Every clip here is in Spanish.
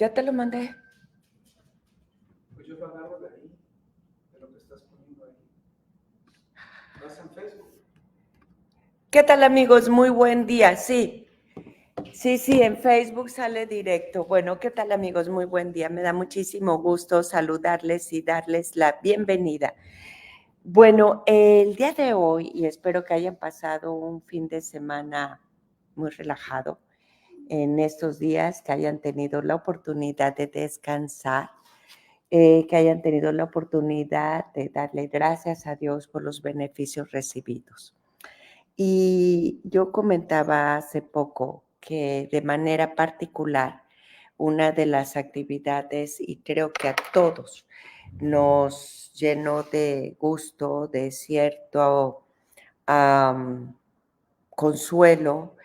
Ya te lo mandé. Pues yo lo agarro de ahí, de lo que estás poniendo ahí. ¿Vas en Facebook? ¿Qué tal, amigos? Muy buen día. Sí, en Facebook sale directo. Bueno, ¿qué tal, amigos? Muy buen día. Me da muchísimo gusto saludarles y darles la bienvenida. Bueno, el día de hoy, y espero que hayan pasado un fin de semana muy relajado en estos días, que hayan tenido la oportunidad de descansar, que hayan tenido la oportunidad de darle gracias a Dios por los beneficios recibidos. Y yo comentaba hace poco que de manera particular una de las actividades, y creo que a todos nos llenó de gusto, de cierto consuelo,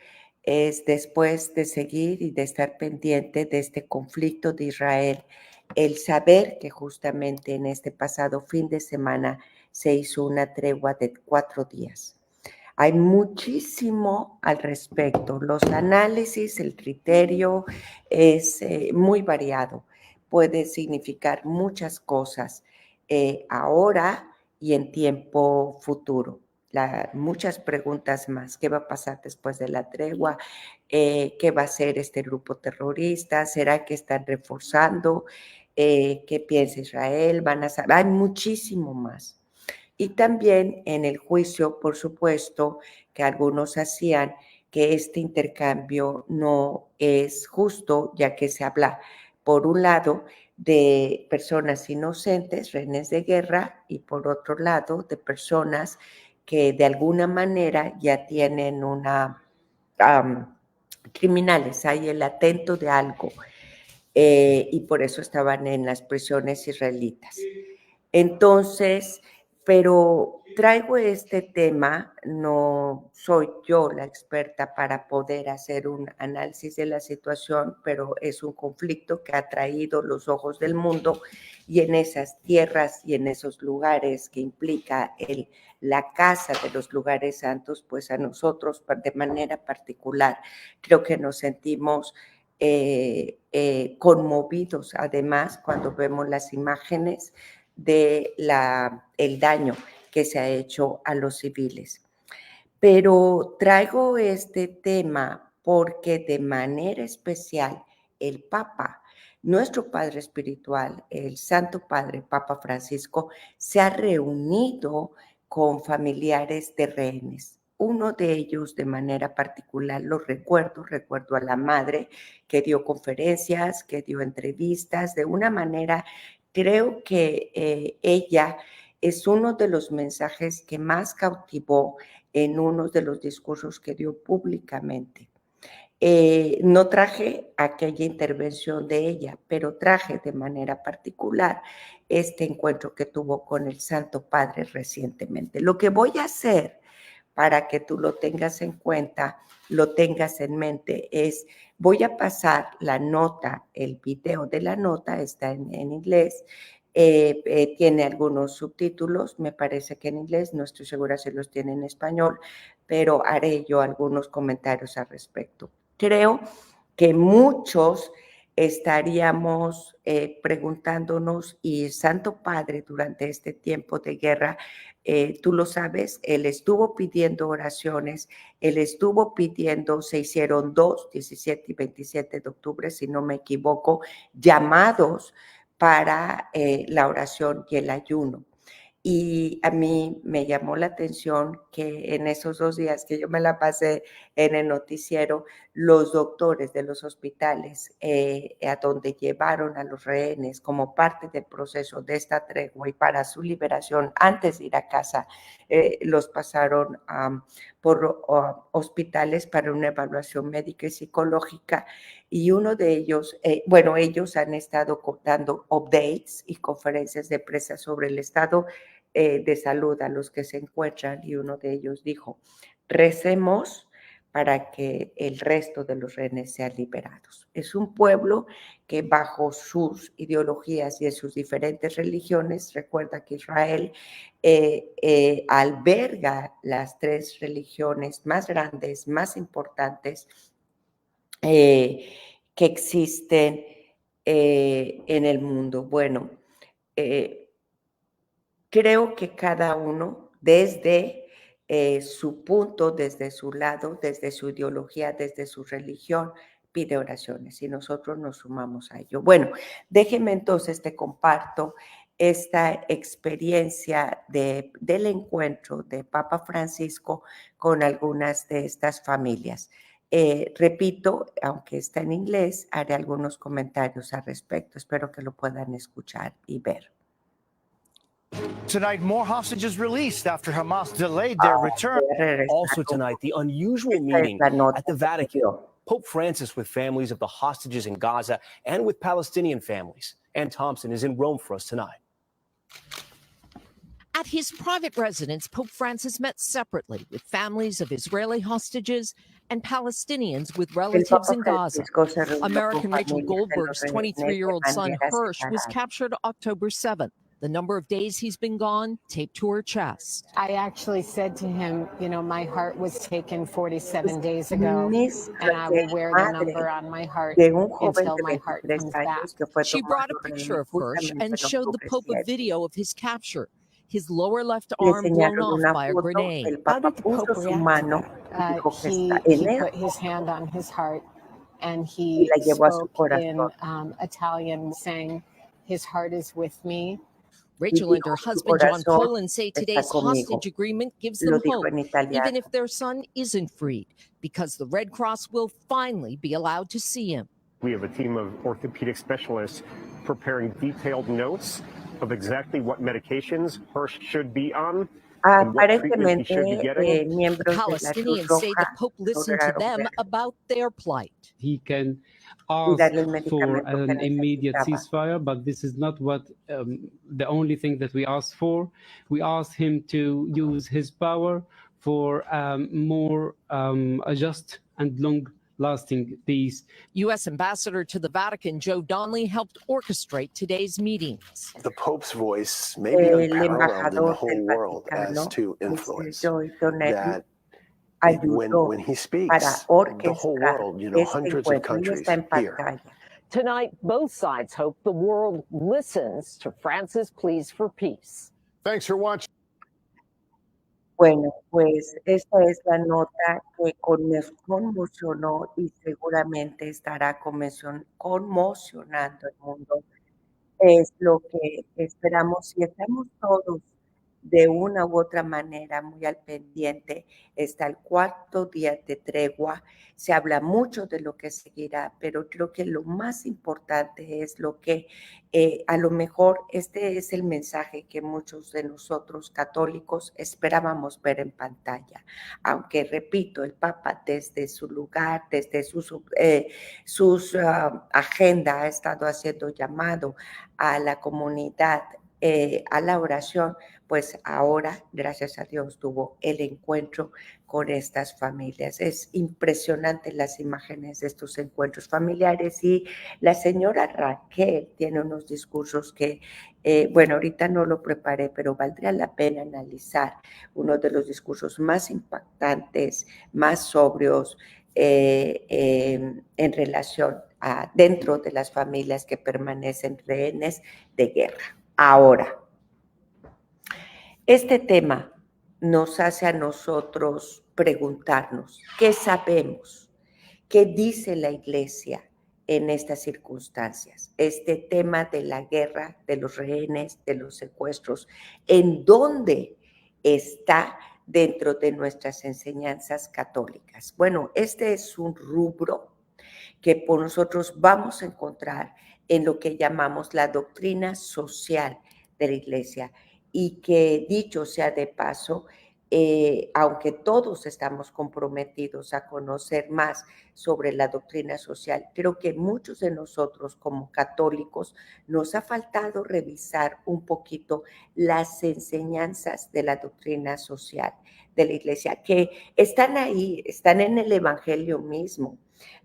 es después de seguir y de estar pendiente de este conflicto de Israel, el saber que justamente en este pasado fin de semana se hizo una tregua de 4 días. Hay muchísimo al respecto. Los análisis, el criterio es muy variado. Puede significar muchas cosas ahora y en tiempo futuro. Muchas preguntas más. ¿Qué va a pasar después de la tregua? ¿Qué va a hacer este grupo terrorista? ¿Será que están reforzando? ¿Qué piensa Israel? Hay muchísimo más. Y también en el juicio, por supuesto, que algunos hacían que este intercambio no es justo, ya que se habla, por un lado, de personas inocentes, rehenes de guerra, y por otro lado, de personas que de alguna manera ya tienen criminales, hay el atento de algo, y por eso estaban en las prisiones israelitas. Entonces, pero traigo este tema, no soy yo la experta para poder hacer un análisis de la situación, pero es un conflicto que ha traído los ojos del mundo, y en esas tierras y en esos lugares que implica la casa de los lugares santos, pues a nosotros de manera particular creo que nos sentimos conmovidos, además, cuando vemos las imágenes de el daño que se ha hecho a los civiles. Pero traigo este tema porque de manera especial el Papa, nuestro Padre espiritual, el Santo Padre, Papa Francisco, se ha reunido con familiares de rehenes. Uno de ellos de manera particular lo recuerdo a la madre que dio conferencias, que dio entrevistas, de una manera, creo que ella es uno de los mensajes que más cautivó en uno de los discursos que dio públicamente. No traje aquella intervención de ella, pero traje de manera particular este encuentro que tuvo con el Santo Padre recientemente. Lo que voy a hacer para que tú lo tengas en cuenta, lo tengas en mente, voy a pasar la nota, el video de la nota, está en inglés, tiene algunos subtítulos, me parece que en inglés, no estoy segura si los tiene en español, pero haré yo algunos comentarios al respecto. Creo que muchos estaríamos preguntándonos, y Santo Padre durante este tiempo de guerra, tú lo sabes, él estuvo pidiendo oraciones, él estuvo pidiendo, se hicieron 17 y 27 de octubre, si no me equivoco, llamados para la oración y el ayuno. Y a mí me llamó la atención que en esos 2 días que yo me la pasé en el noticiero, los doctores de los hospitales a donde llevaron a los rehenes como parte del proceso de esta tregua y para su liberación antes de ir a casa, los pasaron por hospitales para una evaluación médica y psicológica, y uno de ellos, ellos han estado dando updates y conferencias de prensa sobre el estado de salud a los que se encuentran, y uno de ellos dijo: recemos para que el resto de los rehenes sean liberados. Es un pueblo que bajo sus ideologías y en sus diferentes religiones, recuerda que Israel alberga las 3 religiones más grandes, más importantes que existen en el mundo. Bueno, creo que cada uno desde su punto, desde su lado, desde su ideología, desde su religión, pide oraciones y nosotros nos sumamos a ello. Bueno, déjeme entonces, te comparto esta experiencia del encuentro de Papa Francisco con algunas de estas familias. Repito, aunque está en inglés, haré algunos comentarios al respecto. Espero que lo puedan escuchar y ver. Tonight, more hostages released after Hamas delayed their return. Also tonight, the unusual meeting at the Vatican. Pope Francis with families of the hostages in Gaza and with Palestinian families. Ann Thompson is in Rome for us tonight. At his private residence, Pope Francis met separately with families of Israeli hostages and Palestinians with relatives in Gaza. American Rachel Goldberg's 23-year-old son, Hirsch, was captured October 7th. The number of days he's been gone, taped to her chest. I actually said to him, you know, my heart was taken 47 days ago, and I will wear the number on my heart until my heart comes back. She brought a picture of Hirsch and showed the Pope a video of his capture, his lower left arm blown off by a grenade. How did the Pope react to that? He put his hand on his heart, and he spoke in Italian, saying, his heart is with me. Rachel and her husband, John Poland, say today's hostage agreement gives them hope, even if their son isn't freed, because the Red Cross will finally be allowed to see him. We have a team of orthopedic specialists preparing detailed notes of exactly what medications Hirsch should be on. Aparentemente, Palestinians say the Pope listened to them about their plight. He can ask for an immediate ceasefire, but this is not what the only thing that we ask for. We ask him to use his power for more just and long-lasting peace. U.S. Ambassador to the Vatican, Joe Donnelly, helped orchestrate today's meetings. The Pope's voice may be unparalleled in the whole world as to influence. That when he speaks, the whole world, hundreds of countries hear. Tonight, both sides hope the world listens to Francis' pleas for peace. Thanks for watching. Bueno, pues esta es la nota que conmocionó y seguramente estará conmocionando el mundo. Es lo que esperamos y estamos todos de una u otra manera muy al pendiente. Está el 4º día de tregua. Se habla mucho de lo que seguirá, pero creo que lo más importante es lo que a lo mejor este es el mensaje que muchos de nosotros católicos esperábamos ver en pantalla. Aunque, repito, el Papa desde su lugar, desde sus agenda ha estado haciendo llamado a la comunidad a la oración, pues ahora, gracias a Dios, tuvo el encuentro con estas familias. Es impresionante las imágenes de estos encuentros familiares y la señora Raquel tiene unos discursos que, bueno, ahorita no lo preparé, pero valdría la pena analizar uno de los discursos más impactantes, más sobrios en relación a dentro de las familias que permanecen rehenes de guerra. Ahora, este tema nos hace a nosotros preguntarnos, ¿qué sabemos? ¿Qué dice la Iglesia en estas circunstancias? Este tema de la guerra, de los rehenes, de los secuestros, ¿en dónde está dentro de nuestras enseñanzas católicas? Bueno, este es un rubro que por nosotros vamos a encontrar en lo que llamamos la doctrina social de la Iglesia y que, dicho sea de paso, aunque todos estamos comprometidos a conocer más sobre la doctrina social, creo que muchos de nosotros como católicos nos ha faltado revisar un poquito las enseñanzas de la doctrina social de la Iglesia, que están ahí, están en el Evangelio mismo,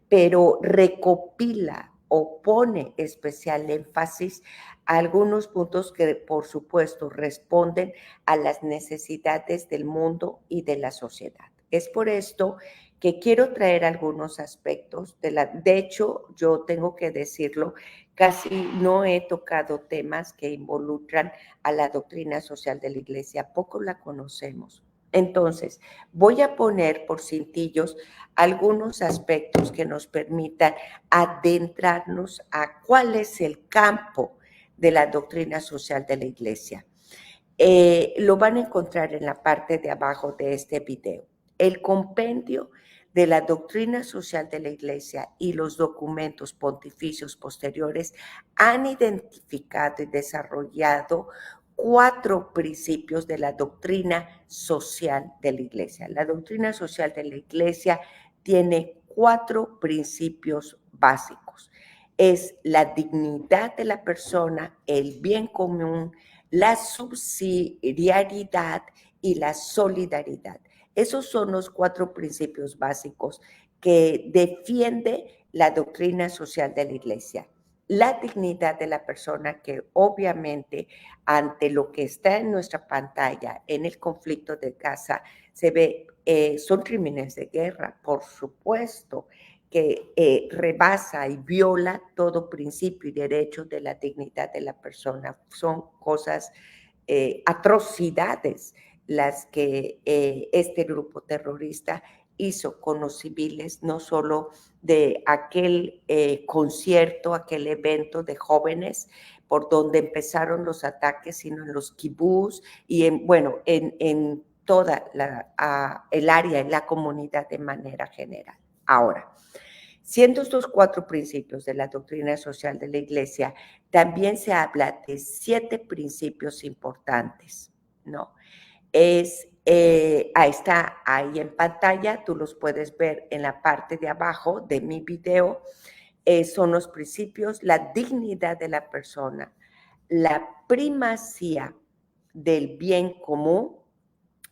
pero recopila o pone especial énfasis a algunos puntos que, por supuesto, responden a las necesidades del mundo y de la sociedad. Es por esto que quiero traer algunos aspectos de hecho, yo tengo que decirlo, casi no he tocado temas que involucran a la doctrina social de la Iglesia, poco la conocemos. Entonces, voy a poner por cintillos algunos aspectos que nos permitan adentrarnos a cuál es el campo de la doctrina social de la Iglesia. Lo van a encontrar en la parte de abajo de este video. El compendio de la doctrina social de la Iglesia y los documentos pontificios posteriores han identificado y desarrollado 4 principios de la doctrina social de la Iglesia. La doctrina social de la Iglesia tiene 4 principios básicos. Es la dignidad de la persona, el bien común, la subsidiariedad y la solidaridad. Esos son los 4 principios básicos que defiende la doctrina social de la Iglesia. La dignidad de la persona, que obviamente ante lo que está en nuestra pantalla, en el conflicto de Gaza, se ve, son crímenes de guerra, por supuesto, que rebasa y viola todo principio y derecho de la dignidad de la persona. Son cosas, atrocidades, las que este grupo terrorista hizo con los civiles, no solo de aquel concierto, aquel evento de jóvenes, por donde empezaron los ataques, sino en los kibús y en toda el área, en la comunidad de manera general. Ahora, siendo estos 4 principios de la doctrina social de la Iglesia, también se habla de 7 principios importantes, ¿no? Está ahí en pantalla, tú los puedes ver en la parte de abajo de mi video. Son los principios: la dignidad de la persona, la primacía del bien común,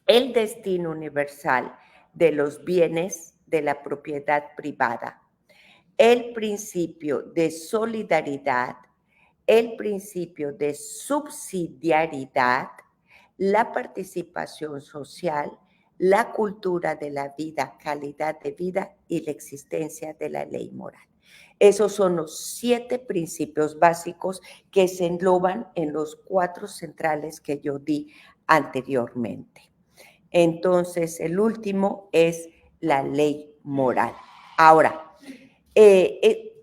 el destino universal de los bienes de la propiedad privada, el principio de solidaridad, el principio de subsidiariedad, la participación social, la cultura de la vida, calidad de vida y la existencia de la ley moral. Esos son los 7 principios básicos que se engloban en los 4 centrales que yo di anteriormente. Entonces, el último es la ley moral. Ahora,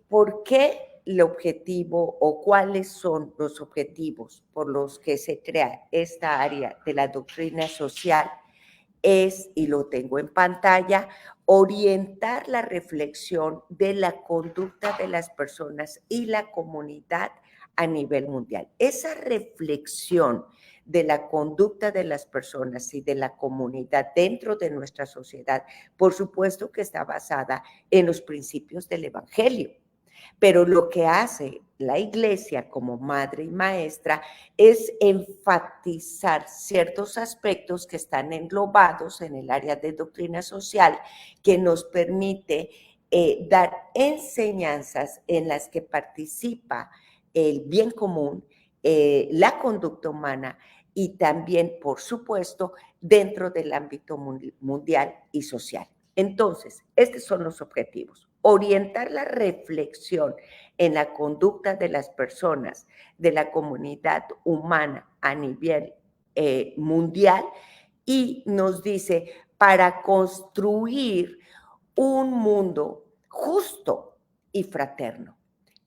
¿por qué el objetivo o cuáles son los objetivos por los que se crea esta área de la doctrina social? Es, y lo tengo en pantalla, orientar la reflexión de la conducta de las personas y la comunidad a nivel mundial. Esa reflexión de la conducta de las personas y de la comunidad dentro de nuestra sociedad, por supuesto que está basada en los principios del Evangelio. Pero lo que hace la Iglesia como madre y maestra es enfatizar ciertos aspectos que están englobados en el área de doctrina social, que nos permite dar enseñanzas en las que participa el bien común, la conducta humana y también, por supuesto, dentro del ámbito mundial y social. Entonces, estos son los objetivos: orientar la reflexión en la conducta de las personas, de la comunidad humana a nivel mundial, y nos dice, para construir un mundo justo y fraterno,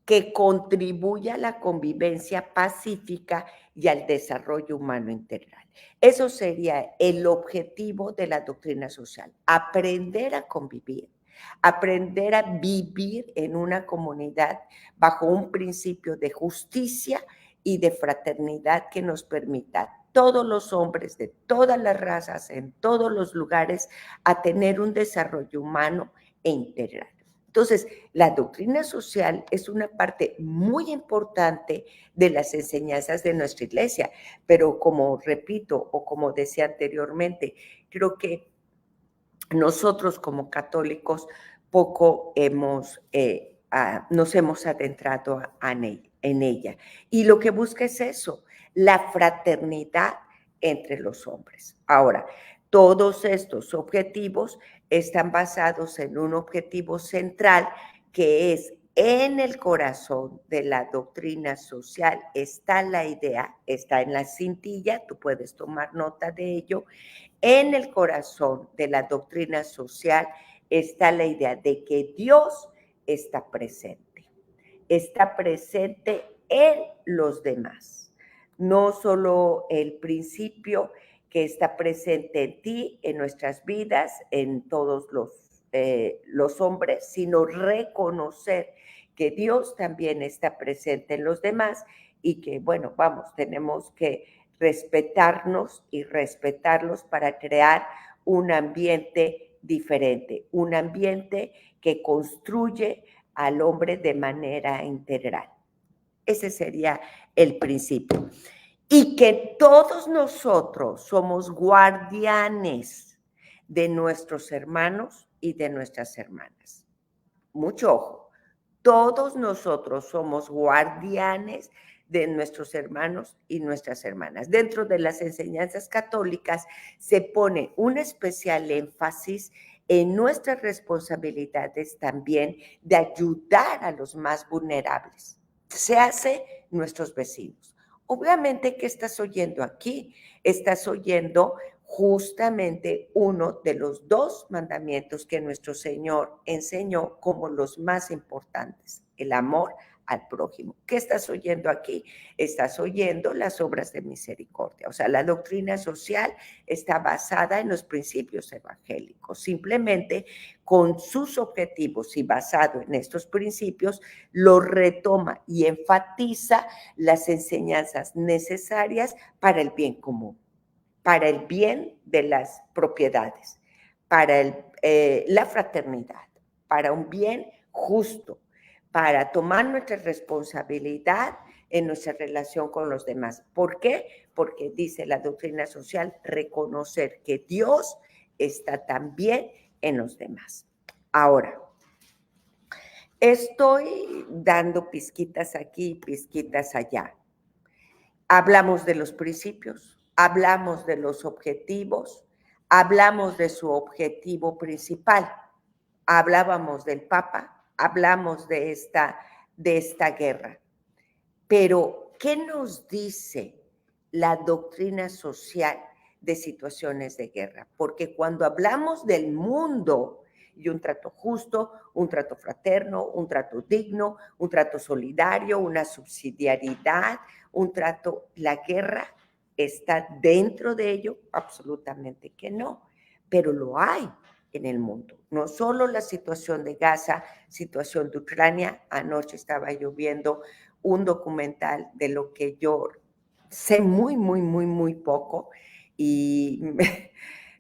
que contribuya a la convivencia pacífica y al desarrollo humano integral. Eso sería el objetivo de la doctrina social: aprender a convivir, aprender a vivir en una comunidad bajo un principio de justicia y de fraternidad que nos permita todos los hombres de todas las razas, en todos los lugares, a tener un desarrollo humano e integral. Entonces, la doctrina social es una parte muy importante de las enseñanzas de nuestra Iglesia, pero como repito o como decía anteriormente, creo que nosotros como católicos poco nos hemos adentrado en ella. Y lo que busca es eso, la fraternidad entre los hombres. Ahora, todos estos objetivos están basados en un objetivo central que es en el corazón de la doctrina social. Está la idea, está en la cintilla, tú puedes tomar nota de ello. En el corazón de la doctrina social está la idea de que Dios está presente en los demás. No solo el principio que está presente en ti, en nuestras vidas, en todos los hombres, sino reconocer que Dios también está presente en los demás y que, bueno, tenemos que respetarnos y respetarlos para crear un ambiente diferente, un ambiente que construye al hombre de manera integral. Ese sería el principio. Y que todos nosotros somos guardianes de nuestros hermanos y de nuestras hermanas. Mucho ojo, todos nosotros somos guardianes de nuestros hermanos y nuestras hermanas. Dentro de las enseñanzas católicas se pone un especial énfasis en nuestras responsabilidades también de ayudar a los más vulnerables. Se hace nuestros vecinos. Obviamente, ¿qué estás oyendo aquí? Estás oyendo justamente uno de los 2 mandamientos que nuestro Señor enseñó como los más importantes, el amor al prójimo. ¿Qué estás oyendo aquí? Estás oyendo las obras de misericordia. O sea, la doctrina social está basada en los principios evangélicos. Simplemente con sus objetivos y basado en estos principios, lo retoma y enfatiza las enseñanzas necesarias para el bien común, para el bien de las propiedades, para la fraternidad, para un bien justo, para tomar nuestra responsabilidad en nuestra relación con los demás. ¿Por qué? Porque dice la doctrina social, reconocer que Dios está también en los demás. Ahora, estoy dando pizquitas aquí, pizquitas allá. Hablamos de los principios, hablamos de los objetivos, hablamos de su objetivo principal, hablábamos del Papa, hablamos de esta guerra. Pero, ¿qué nos dice la doctrina social de situaciones de guerra? Porque cuando hablamos del mundo y un trato justo, un trato fraterno, un trato digno, un trato solidario, una subsidiariedad, un trato, ¿la guerra está dentro de ello? Absolutamente que no, pero lo hay en el mundo. No solo la situación de Gaza, situación de Ucrania. Anoche estaba yo viendo un documental de lo que yo sé muy poco y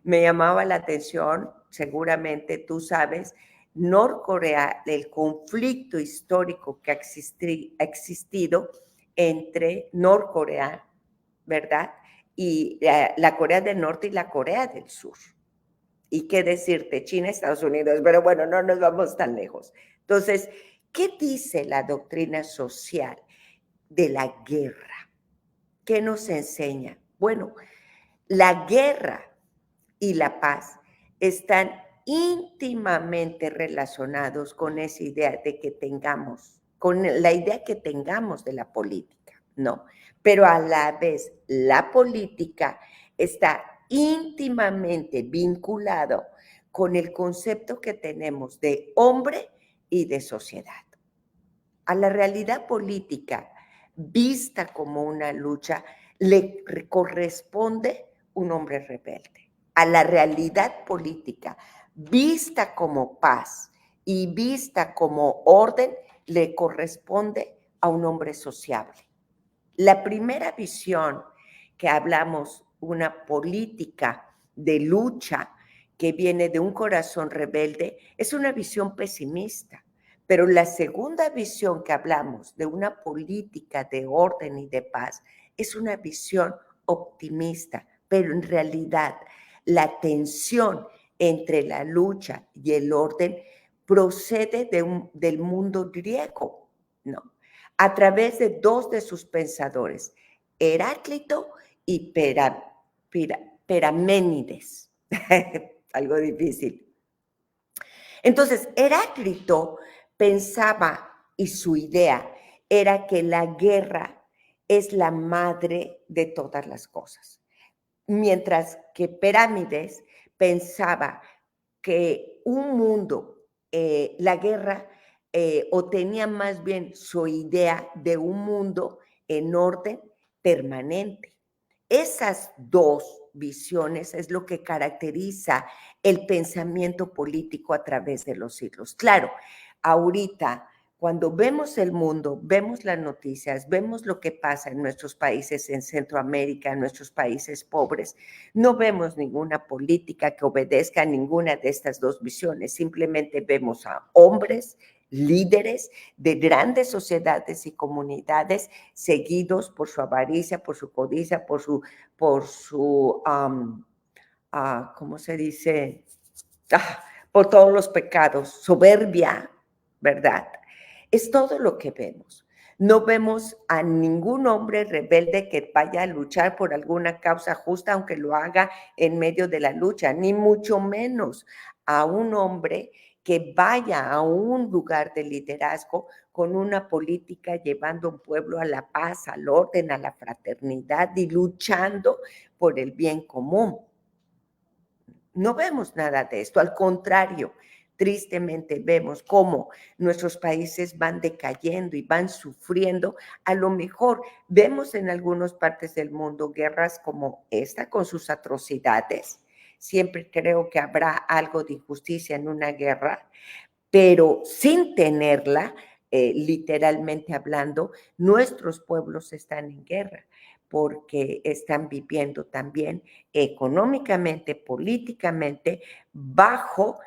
me llamaba la atención, seguramente tú sabes, Norcorea, el conflicto histórico que ha existido entre Norcorea, ¿verdad? Y la Corea del Norte y la Corea del Sur. ¿Y qué decirte? China, Estados Unidos, pero bueno, no nos vamos tan lejos. Entonces, ¿qué dice la doctrina social de la guerra? ¿Qué nos enseña? Bueno, la guerra y la paz están íntimamente relacionados con esa idea de que tengamos, con la idea que tengamos de la política, ¿no? Pero a la vez, la política está íntimamente vinculado con el concepto que tenemos de hombre y de sociedad. A la realidad política, vista como una lucha, le corresponde un hombre rebelde. A la realidad política, vista como paz y vista como orden, le corresponde a un hombre sociable. La primera visión que hablamos, una política de lucha que viene de un corazón rebelde, es una visión pesimista. Pero la segunda visión que hablamos de una política de orden y de paz es una visión optimista, pero en realidad la tensión entre la lucha y el orden procede del mundo griego, ¿no? A través de 2 de sus pensadores, Heráclito y Parménides. Algo difícil. Entonces, Heráclito pensaba, y su idea era que la guerra es la madre de todas las cosas, mientras que Pirámides pensaba que un mundo, la guerra, o tenía más bien su idea de un mundo en orden permanente. Esas dos visiones es lo que caracteriza el pensamiento político a través de los siglos. Claro, ahorita, cuando vemos el mundo, vemos las noticias, vemos lo que pasa en nuestros países en Centroamérica, en nuestros países pobres, no vemos ninguna política que obedezca a ninguna de estas dos visiones, simplemente vemos a hombres, líderes de grandes sociedades y comunidades seguidos por su avaricia, por su codicia, por su ¿cómo se dice? Por todos los pecados, soberbia, ¿verdad? Es todo lo que vemos. No vemos a ningún hombre rebelde que vaya a luchar por alguna causa justa, aunque lo haga en medio de la lucha, ni mucho menos a un hombre que vaya a un lugar de liderazgo con una política llevando a un pueblo a la paz, al orden, a la fraternidad y luchando por el bien común. No vemos nada de esto, al contrario, tristemente vemos cómo nuestros países van decayendo y van sufriendo. A lo mejor vemos en algunas partes del mundo guerras como esta con sus atrocidades. Siempre creo que habrá algo de injusticia en una guerra, pero sin tenerla, literalmente hablando, nuestros pueblos están en guerra porque están viviendo también económicamente, políticamente, bajo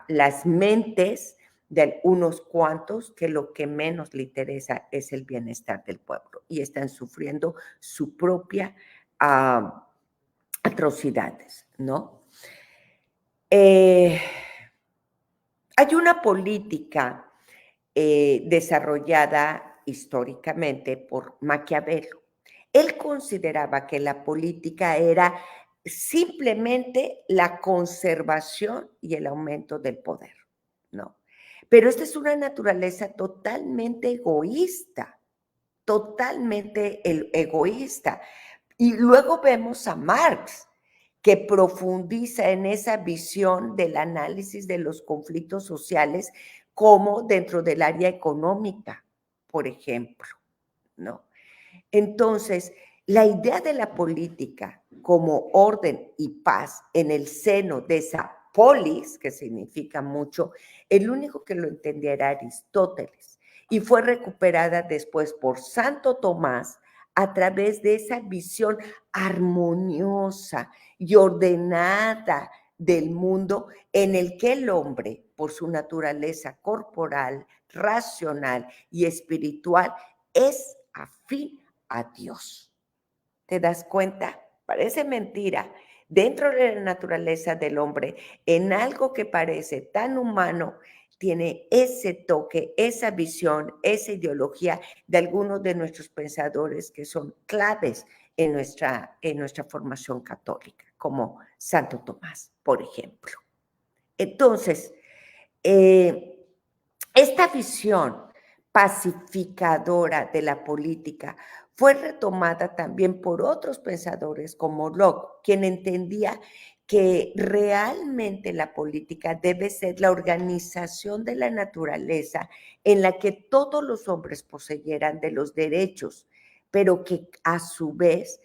las mentes de unos cuantos que lo que menos le interesa es el bienestar del pueblo y están sufriendo su propia atrocidades, ¿no? Hay una política desarrollada históricamente por Maquiavelo. Él consideraba que la política era simplemente la conservación y el aumento del poder, ¿no? Pero esta es una naturaleza totalmente egoísta, totalmente egoísta. Y luego vemos a Marx, que profundiza en esa visión del análisis de los conflictos sociales como dentro del área económica, por ejemplo, ¿no? Entonces, la idea de la política como orden y paz en el seno de esa polis, que significa mucho, el único que lo entendía era Aristóteles y fue recuperada después por Santo Tomás a través de esa visión armoniosa y ordenada del mundo en el que el hombre, por su naturaleza corporal, racional y espiritual, es afín a Dios. ¿Te das cuenta? Parece mentira. Dentro de la naturaleza del hombre, en algo que parece tan humano, tiene ese toque, esa visión, esa ideología de algunos de nuestros pensadores que son claves en nuestra formación católica, como Santo Tomás, por ejemplo. Entonces, esta visión pacificadora de la política fue retomada también por otros pensadores como Locke, quien entendía que realmente la política debe ser la organización de la naturaleza en la que todos los hombres poseyeran de los derechos, pero que a su vez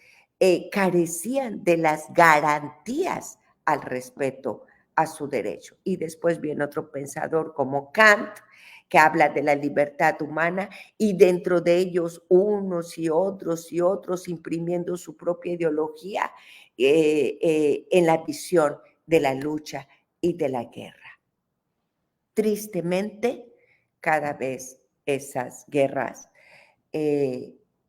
carecían de las garantías al respeto a su derecho. Y después viene otro pensador como Kant, que habla de la libertad humana y dentro de ellos unos y otros imprimiendo su propia ideología en la visión de la lucha y de la guerra. Tristemente, cada vez esas guerras,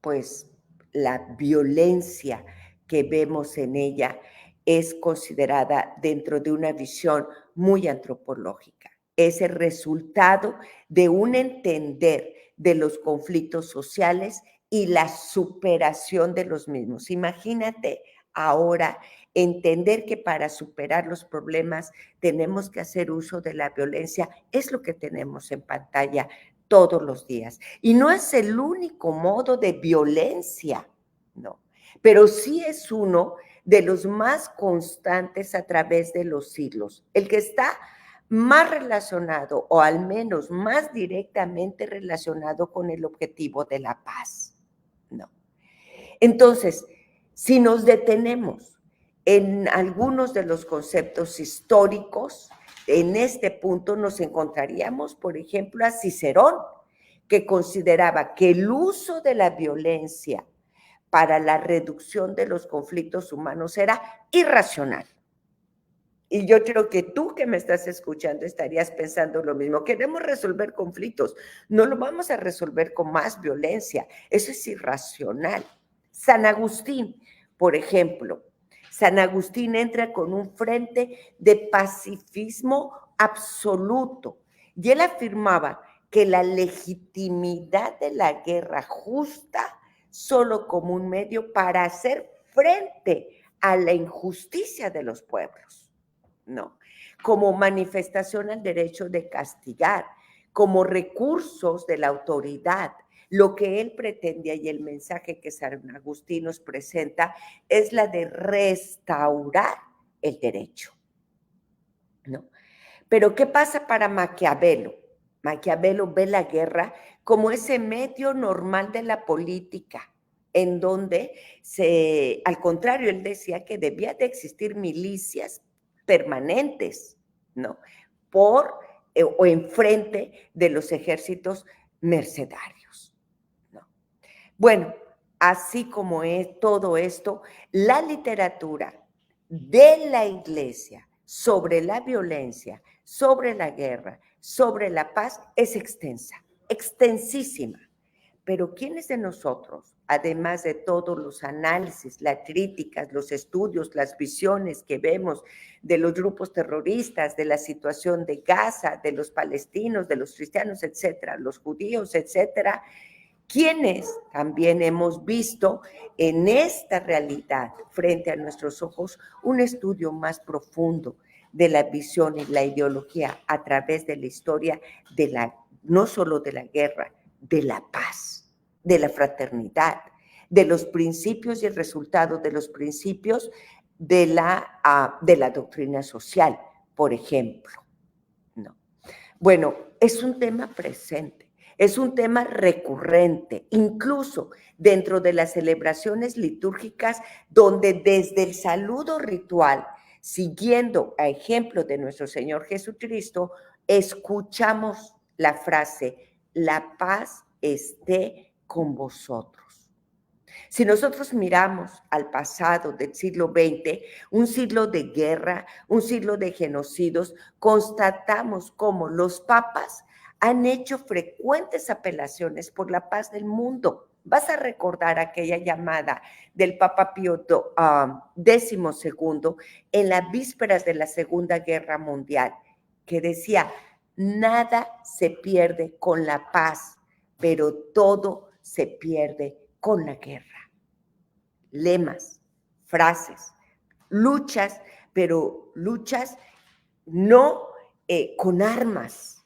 pues la violencia que vemos en ella es considerada dentro de una visión muy antropológica. Es el resultado de un entender de los conflictos sociales y la superación de los mismos. Imagínate ahora entender que para superar los problemas tenemos que hacer uso de la violencia, es lo que tenemos en pantalla todos los días. Y no es el único modo de violencia, no, pero sí es uno de los más constantes a través de los siglos, el que está más relacionado, o al menos más directamente relacionado con el objetivo de la paz, no. Entonces, si nos detenemos en algunos de los conceptos históricos, en este punto nos encontraríamos, por ejemplo, a Cicerón, que consideraba que el uso de la violencia para la reducción de los conflictos humanos era irracional. Y yo creo que tú que me estás escuchando estarías pensando lo mismo. Queremos resolver conflictos, no lo vamos a resolver con más violencia, eso es irracional. San Agustín, por ejemplo, San Agustín entra con un frente de pacifismo absoluto y él afirmaba que la legitimidad de la guerra justa solo como un medio para hacer frente a la injusticia de los pueblos, no, como manifestación al derecho de castigar, como recursos de la autoridad. Lo que él pretendía y el mensaje que San Agustín nos presenta es la de restaurar el derecho, ¿no? Pero ¿qué pasa para Maquiavelo? Maquiavelo ve la guerra como ese medio normal de la política, en donde al contrario, él decía que debía de existir milicias permanentes, ¿no? O enfrente de los ejércitos mercenarios, ¿no? Bueno, así como es todo esto, la literatura de la Iglesia sobre la violencia, sobre la guerra, sobre la paz es extensa, extensísima. Pero ¿quiénes de nosotros, además de todos los análisis, las críticas, los estudios, las visiones que vemos de los grupos terroristas, de la situación de Gaza, de los palestinos, de los cristianos, etcétera, los judíos, etcétera, quienes también hemos visto en esta realidad frente a nuestros ojos un estudio más profundo de la visión y la ideología a través de la historia no solo de la guerra, de la paz, de la fraternidad, de los principios y el resultado de los principios de la doctrina social, por ejemplo, ¿no? Bueno, es un tema presente, es un tema recurrente, incluso dentro de las celebraciones litúrgicas, donde desde el saludo ritual, siguiendo a ejemplo de nuestro Señor Jesucristo, escuchamos la frase, la paz esté con vosotros. Si nosotros miramos al pasado del siglo XX, un siglo de guerra, un siglo de genocidios, constatamos cómo los papas han hecho frecuentes apelaciones por la paz del mundo. Vas a recordar aquella llamada del Papa Pío XII en las vísperas de la Segunda Guerra Mundial, que decía, nada se pierde con la paz, pero todo se pierde con la guerra. Lemas, frases, luchas, pero luchas no con armas,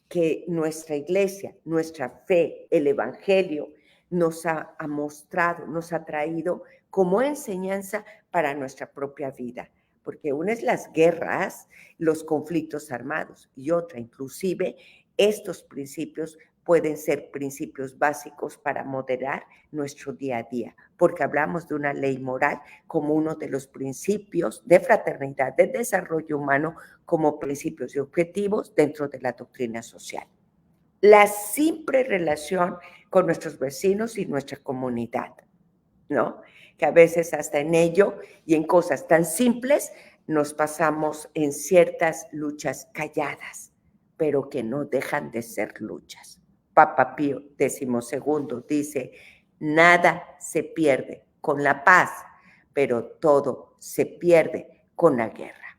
que nuestra iglesia, nuestra fe, el evangelio nos ha mostrado, nos ha traído como enseñanza para nuestra propia vida. Porque una es las guerras, los conflictos armados, y otra, inclusive, estos principios pueden ser principios básicos para moderar nuestro día a día, porque hablamos de una ley moral como uno de los principios de fraternidad, de desarrollo humano, como principios y objetivos dentro de la doctrina social. La simple relación con nuestros vecinos y nuestra comunidad, ¿no? Que a veces hasta en ello y en cosas tan simples nos pasamos en ciertas luchas calladas, pero que no dejan de ser luchas. Papa Pío XII dice, nada se pierde con la paz, pero todo se pierde con la guerra.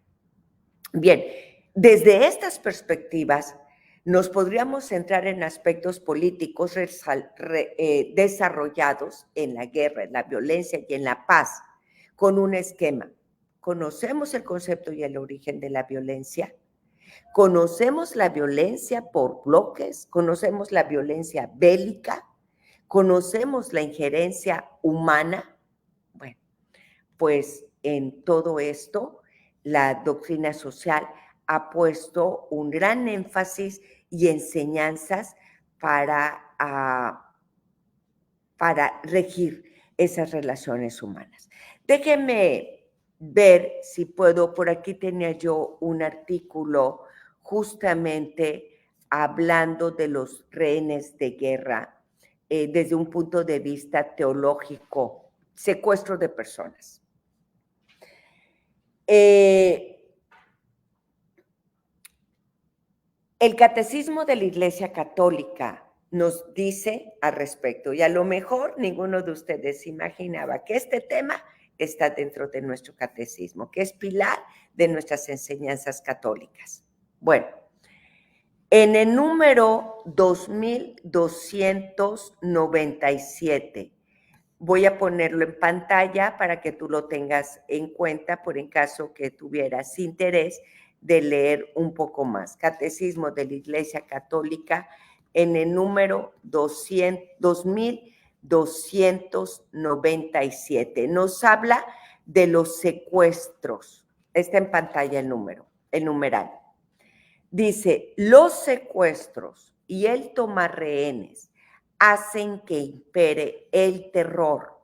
Bien, desde estas perspectivas nos podríamos centrar en aspectos políticos desarrollados en la guerra, en la violencia y en la paz, con un esquema conocemos el concepto y el origen de la violencia, conocemos la violencia por bloques, conocemos la violencia bélica, conocemos la injerencia humana. Bueno, pues en todo esto, la doctrina social ha puesto un gran énfasis y enseñanzas para regir esas relaciones humanas. Déjenme ver si puedo, por aquí tenía yo un artículo justamente hablando de los rehenes de guerra desde un punto de vista teológico, secuestro de personas. El Catecismo de la Iglesia Católica nos dice al respecto, y a lo mejor ninguno de ustedes imaginaba que este tema está dentro de nuestro catecismo, que es pilar de nuestras enseñanzas católicas. Bueno, en el número 2297, voy a ponerlo en pantalla para que tú lo tengas en cuenta por en caso que tuvieras interés de leer un poco más. Catecismo de la Iglesia Católica, en el número 2297. Nos habla de los secuestros. Está en pantalla el numeral. Dice, los secuestros y el tomar rehenes hacen que impere el terror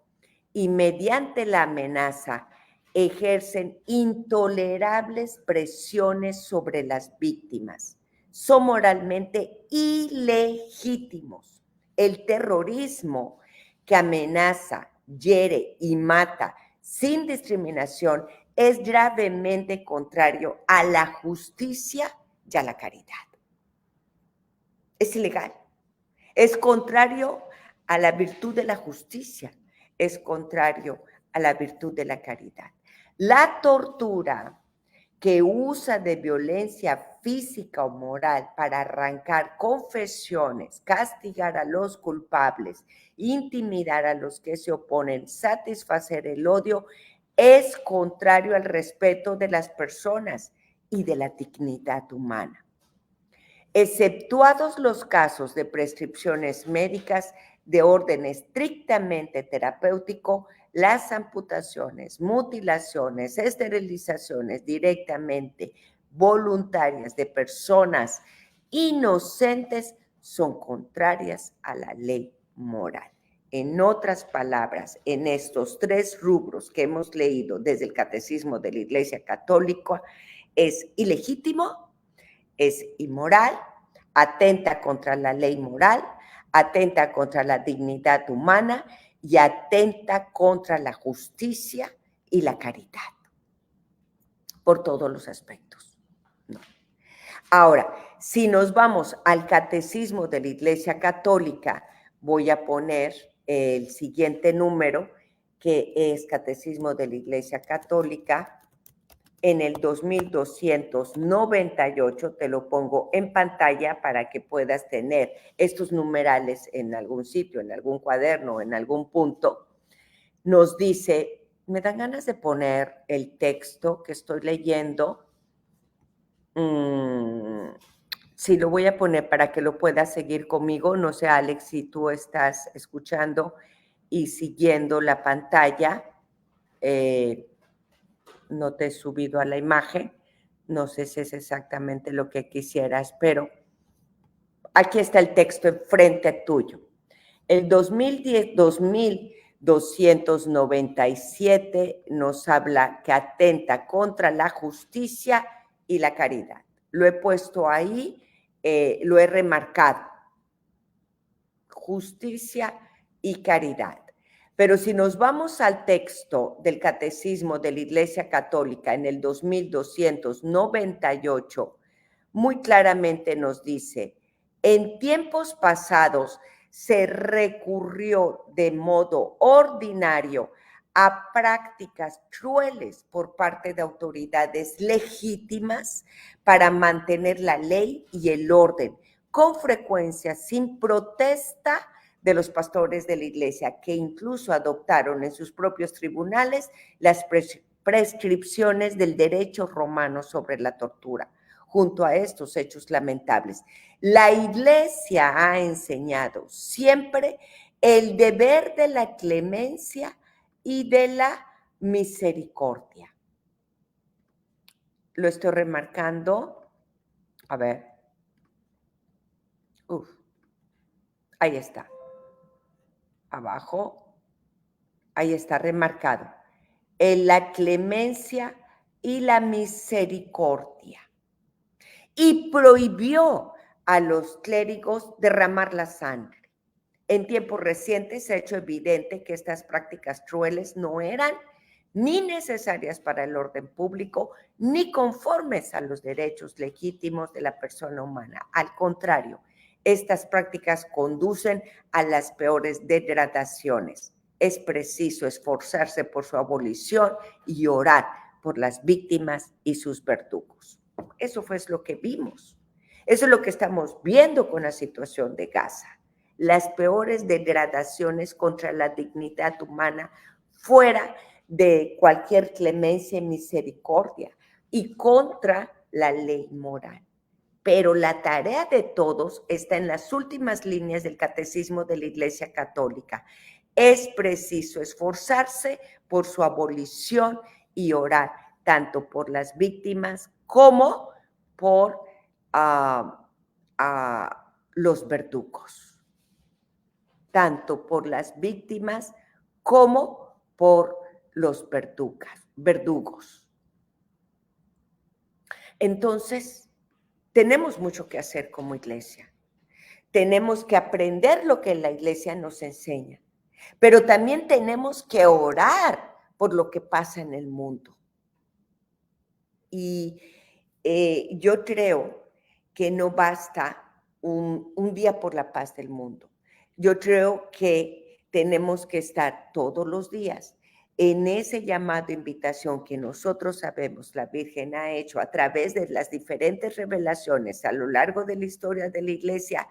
y mediante la amenaza ejercen intolerables presiones sobre las víctimas. Son moralmente ilegítimos. El terrorismo que amenaza, hiere y mata sin discriminación es gravemente contrario a la justicia y a la caridad. Es ilegal. Es contrario a la virtud de la justicia. Es contrario a la virtud de la caridad. La tortura que usa de violencia física o moral para arrancar confesiones, castigar a los culpables, intimidar a los que se oponen, satisfacer el odio, es contrario al respeto de las personas y de la dignidad humana. Exceptuados los casos de prescripciones médicas de orden estrictamente terapéutico, las amputaciones, mutilaciones, esterilizaciones directamente voluntarias de personas inocentes son contrarias a la ley moral. En otras palabras, en estos tres rubros que hemos leído desde el Catecismo de la Iglesia Católica, es ilegítimo, es inmoral, atenta contra la ley moral, atenta contra la dignidad humana y atenta contra la justicia y la caridad, por todos los aspectos. No. Ahora, si nos vamos al Catecismo de la Iglesia Católica, voy a poner el siguiente número, que es Catecismo de la Iglesia Católica, en el 2298, te lo pongo en pantalla para que puedas tener estos numerales en algún sitio, en algún cuaderno, en algún punto. Nos dice, me dan ganas de poner el texto que estoy leyendo. Sí, lo voy a poner para que lo puedas seguir conmigo. No sé, Alex, si tú estás escuchando y siguiendo la pantalla. No te he subido a la imagen, no sé si es exactamente lo que quisieras, pero aquí está el texto enfrente tuyo. El 2297 nos habla que atenta contra la justicia y la caridad. Lo he puesto ahí, lo he remarcado. Justicia y caridad. Pero si nos vamos al texto del Catecismo de la Iglesia Católica en el 2298, muy claramente nos dice, en tiempos pasados se recurrió de modo ordinario a prácticas crueles por parte de autoridades legítimas para mantener la ley y el orden, con frecuencia sin protesta de los pastores de la iglesia, que incluso adoptaron en sus propios tribunales las prescripciones del derecho romano sobre la tortura. Junto a estos hechos lamentables, la Iglesia ha enseñado siempre el deber de la clemencia y de la misericordia. Lo estoy remarcando. A ver. Ahí está. Abajo. Ahí está remarcado. En la clemencia y la misericordia. Y prohibió a los clérigos derramar la sangre. En tiempos recientes se ha hecho evidente que estas prácticas crueles no eran ni necesarias para el orden público, ni conformes a los derechos legítimos de la persona humana. Al contrario, estas prácticas conducen a las peores degradaciones. Es preciso esforzarse por su abolición y orar por las víctimas y sus verdugos. Eso fue lo que vimos. Eso es lo que estamos viendo con la situación de Gaza. Las peores degradaciones contra la dignidad humana fuera de cualquier clemencia y misericordia y contra la ley moral. Pero la tarea de todos está en las últimas líneas del Catecismo de la Iglesia Católica. Es preciso esforzarse por su abolición y orar tanto por las víctimas como por los verdugos. Tanto por las víctimas como por los verdugos. Entonces, tenemos mucho que hacer como iglesia. Tenemos que aprender lo que la iglesia nos enseña, pero también tenemos que orar por lo que pasa en el mundo. Y yo creo que no basta un día por la paz del mundo. Yo creo que tenemos que estar todos los días en ese llamado, invitación que nosotros sabemos la Virgen ha hecho a través de las diferentes revelaciones a lo largo de la historia de la Iglesia,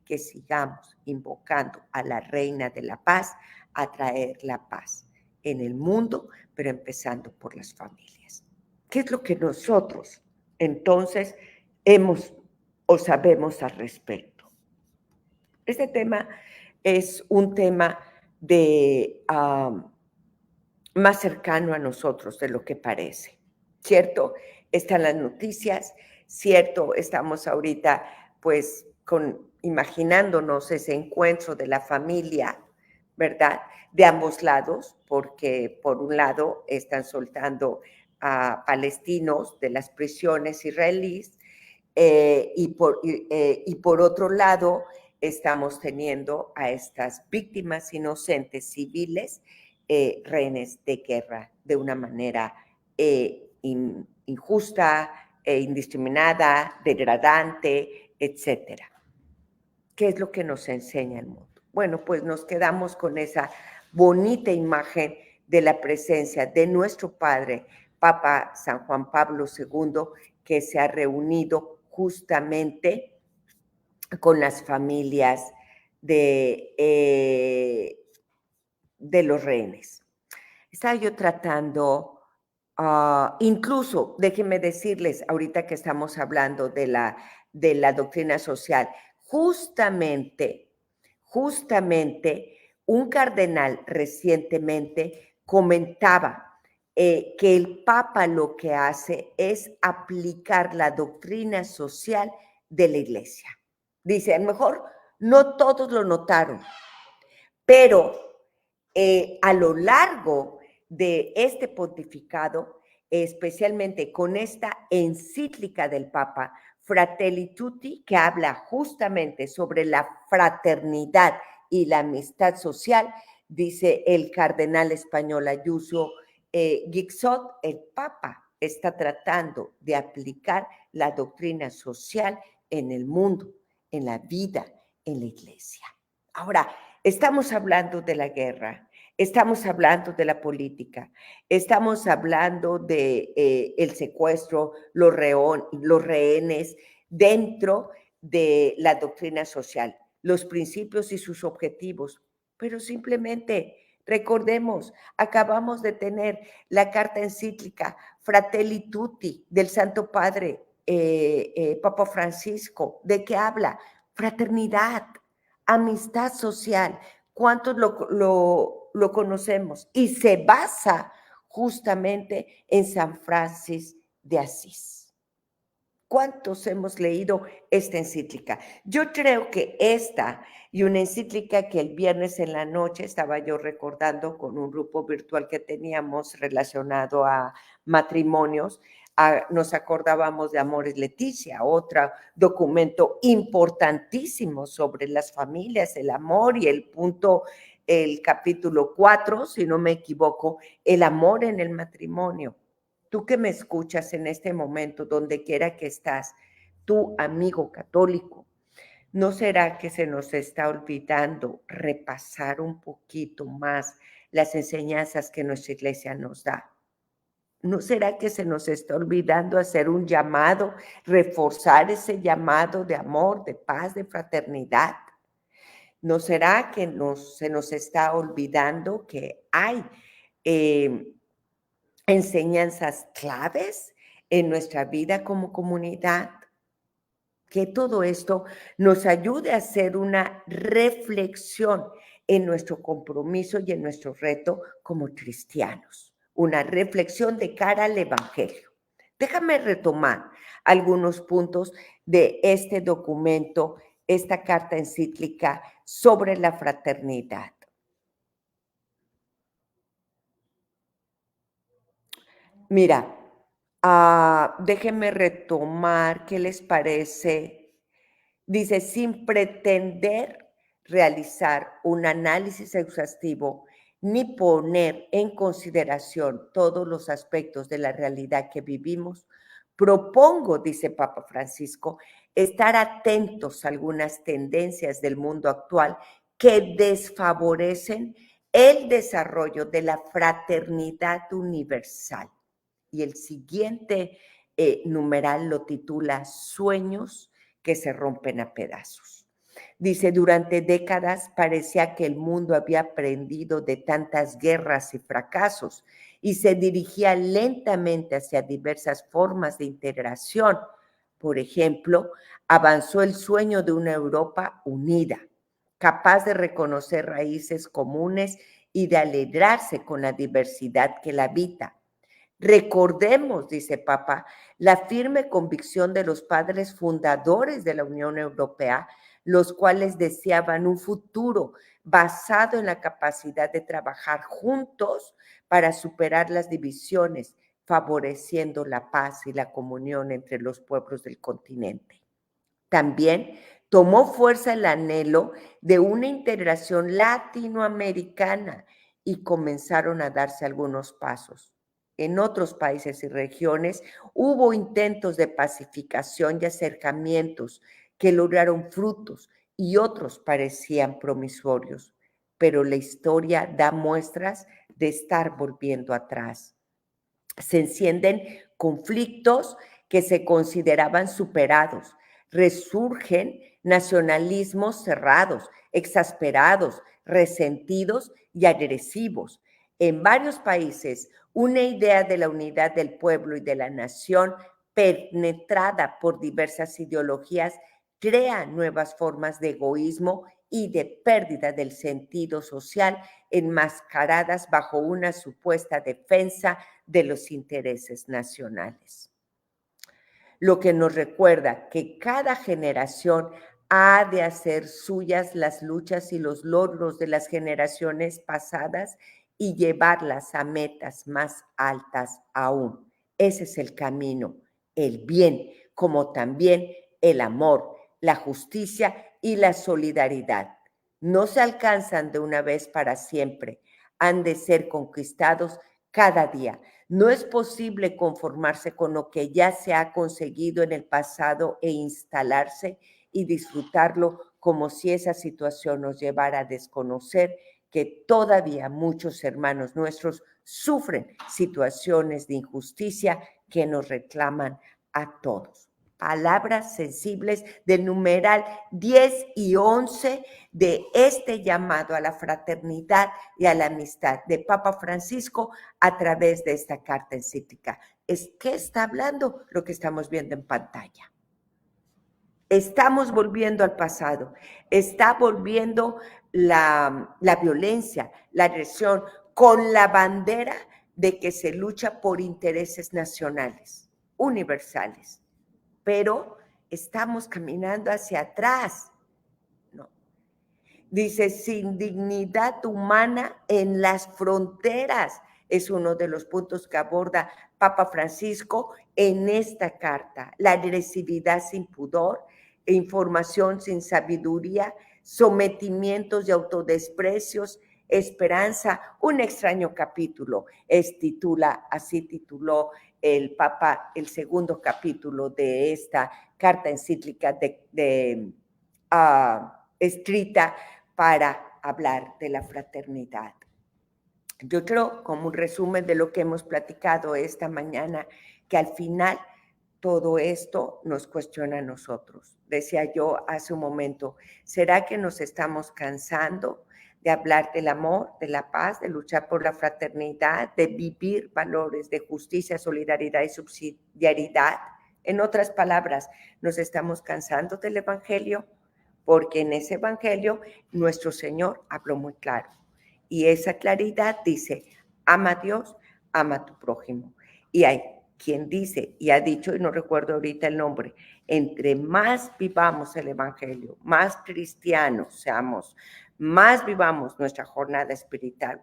que sigamos invocando a la Reina de la Paz a traer la paz en el mundo, pero empezando por las familias. ¿Qué es lo que nosotros entonces hemos o sabemos al respecto? Este tema es un tema de más cercano a nosotros de lo que parece, ¿cierto? Están las noticias, ¿cierto? Estamos ahorita pues imaginándonos ese encuentro de la familia, ¿verdad? De ambos lados, porque por un lado están soltando a palestinos de las prisiones israelíes y por otro lado estamos teniendo a estas víctimas inocentes civiles, rehenes de guerra de una manera injusta, indiscriminada, degradante, etcétera. ¿Qué es lo que nos enseña el mundo? Bueno, pues nos quedamos con esa bonita imagen de la presencia de nuestro Padre, Papa San Juan Pablo II, que se ha reunido justamente con las familias de los rehenes. Estaba yo tratando, incluso, déjenme decirles, ahorita que estamos hablando de la doctrina social, justamente un cardenal recientemente comentaba que el Papa lo que hace es aplicar la doctrina social de la Iglesia. Dice, a lo mejor no todos lo notaron, pero a lo largo de este pontificado, especialmente con esta encíclica del Papa, Fratelli Tutti, que habla justamente sobre la fraternidad y la amistad social, dice el cardenal español Ayuso Guixot, el Papa está tratando de aplicar la doctrina social en el mundo, en la vida, en la iglesia. Ahora, estamos hablando de la guerra, estamos hablando de la política, estamos hablando de el secuestro, los rehenes dentro de la doctrina social, los principios y sus objetivos, pero simplemente Recordemos, acabamos de tener la carta encíclica Fratelli Tutti del Santo Padre Papa Francisco. ¿De qué habla? Fraternidad, amistad social. ¿Cuántos lo conocemos? Y se basa justamente en San Francisco de Asís. ¿Cuántos hemos leído esta encíclica? Yo creo que esta y una encíclica que el viernes en la noche estaba yo recordando con un grupo virtual que teníamos relacionado a matrimonios, nos acordábamos de Amoris Laetitia, otro documento importantísimo sobre las familias, el amor y el capítulo 4, si no me equivoco, el amor en el matrimonio. Tú que me escuchas en este momento, donde quiera que estás, tú amigo católico, ¿no será que se nos está olvidando repasar un poquito más las enseñanzas que nuestra iglesia nos da? ¿No será que se nos está olvidando hacer un llamado, reforzar ese llamado de amor, de paz, de fraternidad? ¿No será que se nos está olvidando que hay enseñanzas claves en nuestra vida como comunidad? Que todo esto nos ayude a hacer una reflexión en nuestro compromiso y en nuestro reto como cristianos, una reflexión de cara al Evangelio. Déjame retomar algunos puntos de este documento, esta carta encíclica sobre la fraternidad. Mira, déjenme retomar, ¿qué les parece? Dice, sin pretender realizar un análisis exhaustivo ni poner en consideración todos los aspectos de la realidad que vivimos, propongo, dice Papa Francisco, estar atentos a algunas tendencias del mundo actual que desfavorecen el desarrollo de la fraternidad universal. Y el siguiente numeral lo titula Sueños que se rompen a pedazos. Dice, durante décadas parecía que el mundo había aprendido de tantas guerras y fracasos y se dirigía lentamente hacia diversas formas de integración. Por ejemplo, avanzó el sueño de una Europa unida, capaz de reconocer raíces comunes y de alegrarse con la diversidad que la habita. Recordemos, dice Papa, la firme convicción de los padres fundadores de la Unión Europea, los cuales deseaban un futuro basado en la capacidad de trabajar juntos para superar las divisiones, favoreciendo la paz y la comunión entre los pueblos del continente. También tomó fuerza el anhelo de una integración latinoamericana y comenzaron a darse algunos pasos. En otros países y regiones hubo intentos de pacificación y acercamientos que lograron frutos y otros parecían promisorios, pero la historia da muestras de estar volviendo atrás. Se encienden conflictos que se consideraban superados, resurgen nacionalismos cerrados, exasperados, resentidos y agresivos. En varios países, una idea de la unidad del pueblo y de la nación, penetrada por diversas ideologías, crea nuevas formas de egoísmo y de pérdida del sentido social, enmascaradas bajo una supuesta defensa de los intereses nacionales. Lo que nos recuerda que cada generación ha de hacer suyas las luchas y los logros de las generaciones pasadas y llevarlas a metas más altas aún. Ese es el camino, el bien, como también el amor, la justicia y la solidaridad. No se alcanzan de una vez para siempre, han de ser conquistados cada día. No es posible conformarse con lo que ya se ha conseguido en el pasado e instalarse y disfrutarlo como si esa situación nos llevara a desconocer que todavía muchos hermanos nuestros sufren situaciones de injusticia que nos reclaman a todos. palabras sensibles del numeral 10 y 11 de este llamado a la fraternidad y a la amistad de Papa Francisco a través de esta carta encíclica. ¿Qué está hablando? Lo que estamos viendo en pantalla. Estamos volviendo al pasado, está volviendo la violencia, la agresión, con la bandera de que se lucha por intereses nacionales, universales, pero estamos caminando hacia atrás, ¿no? Dice, sin dignidad humana en las fronteras, es uno de los puntos que aborda Papa Francisco en esta carta, la agresividad sin pudor, información sin sabiduría, sometimientos y autodesprecios, esperanza, un extraño capítulo, así tituló el Papa el segundo capítulo de esta carta encíclica escrita para hablar de la fraternidad. Yo creo, como un resumen de lo que hemos platicado esta mañana, que al final todo esto nos cuestiona a nosotros. Decía yo hace un momento, ¿será que nos estamos cansando de hablar del amor, de la paz, de luchar por la fraternidad, de vivir valores de justicia, solidaridad y subsidiariedad? En otras palabras, ¿nos estamos cansando del Evangelio? Porque en ese Evangelio nuestro Señor habló muy claro. Y esa claridad dice, ama a Dios, ama a tu prójimo. Y hay quien dice, y ha dicho, y no recuerdo ahorita el nombre, entre más vivamos el Evangelio, más cristianos seamos, más vivamos nuestra jornada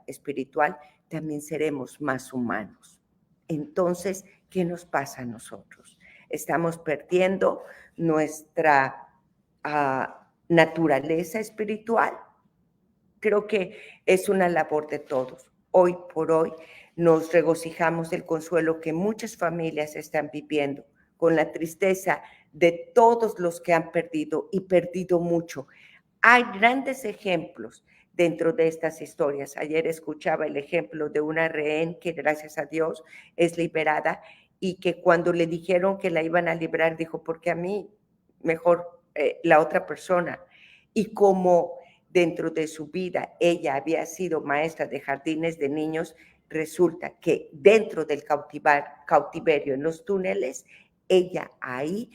espiritual, también seremos más humanos. Entonces, ¿qué nos pasa a nosotros? Estamos perdiendo nuestra naturaleza espiritual. Creo que es una labor de todos. Hoy por hoy nos regocijamos del consuelo que muchas familias están viviendo, con la tristeza de todos los que han perdido y perdido mucho. Hay grandes ejemplos dentro de estas historias. Ayer escuchaba el ejemplo de una rehén que, gracias a Dios, es liberada y que cuando le dijeron que la iban a liberar, dijo, porque a mí mejor la otra persona. Y como dentro de su vida ella había sido maestra de jardines de niños, resulta que dentro del cautiverio, en los túneles, ella ahí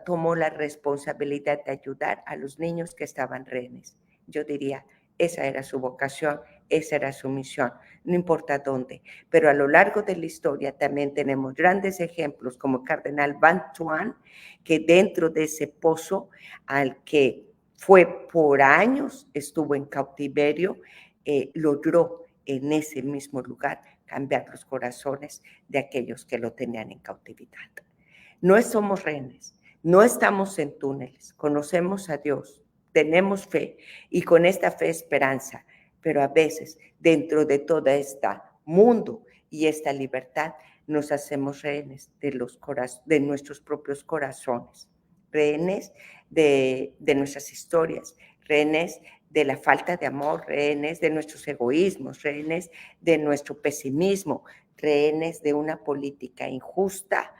tomó la responsabilidad de ayudar a los niños que estaban rehenes. Yo diría, esa era su vocación, esa era su misión, no importa dónde. Pero a lo largo de la historia también tenemos grandes ejemplos como el cardenal Van Thuan, que dentro de ese pozo al que fue por años, estuvo en cautiverio, logró en ese mismo lugar cambiar los corazones de aquellos que lo tenían en cautividad. No somos rehenes, no estamos en túneles, conocemos a Dios, tenemos fe y con esta fe esperanza, pero a veces dentro de todo este mundo y esta libertad nos hacemos rehenes de nuestros propios corazones, rehenes de nuestras historias, rehenes de la falta de amor, rehenes de nuestros egoísmos, rehenes de nuestro pesimismo, rehenes de una política injusta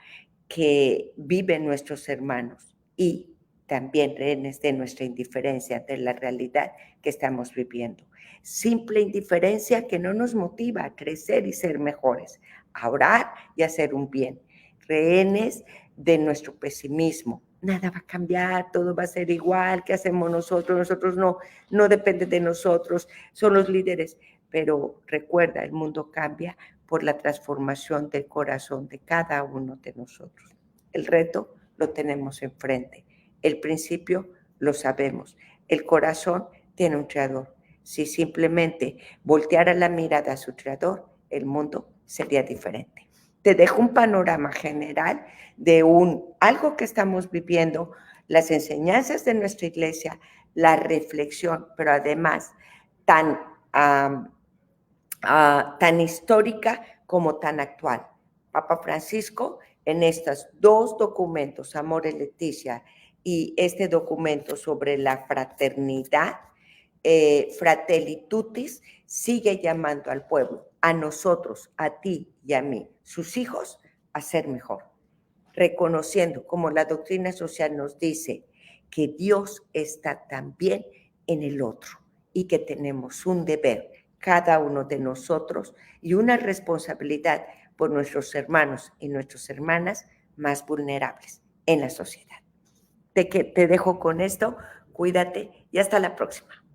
que viven nuestros hermanos y también rehenes de nuestra indiferencia ante la realidad que estamos viviendo. Simple indiferencia que no nos motiva a crecer y ser mejores, a orar y hacer un bien. Rehenes de nuestro pesimismo. Nada va a cambiar, todo va a ser igual, ¿qué hacemos nosotros? Nosotros no depende de nosotros, son los líderes. Pero recuerda, el mundo cambia por la transformación del corazón de cada uno de nosotros. El reto lo tenemos enfrente. El principio lo sabemos. El corazón tiene un creador. Si simplemente volteara la mirada a su creador, el mundo sería diferente. Te dejo un panorama general de algo que estamos viviendo, las enseñanzas de nuestra iglesia, la reflexión, pero además tan histórica como tan actual. Papa Francisco, en estos dos documentos, Amor y Leticia, y este documento sobre la fraternidad, Fratelli Tutti, sigue llamando al pueblo, a nosotros, a ti y a mí, sus hijos, a ser mejor. reconociendo, como la doctrina social nos dice, que Dios está también en el otro y que tenemos un deber, cada uno de nosotros, y una responsabilidad por nuestros hermanos y nuestras hermanas más vulnerables en la sociedad. Te dejo con esto, cuídate y hasta la próxima.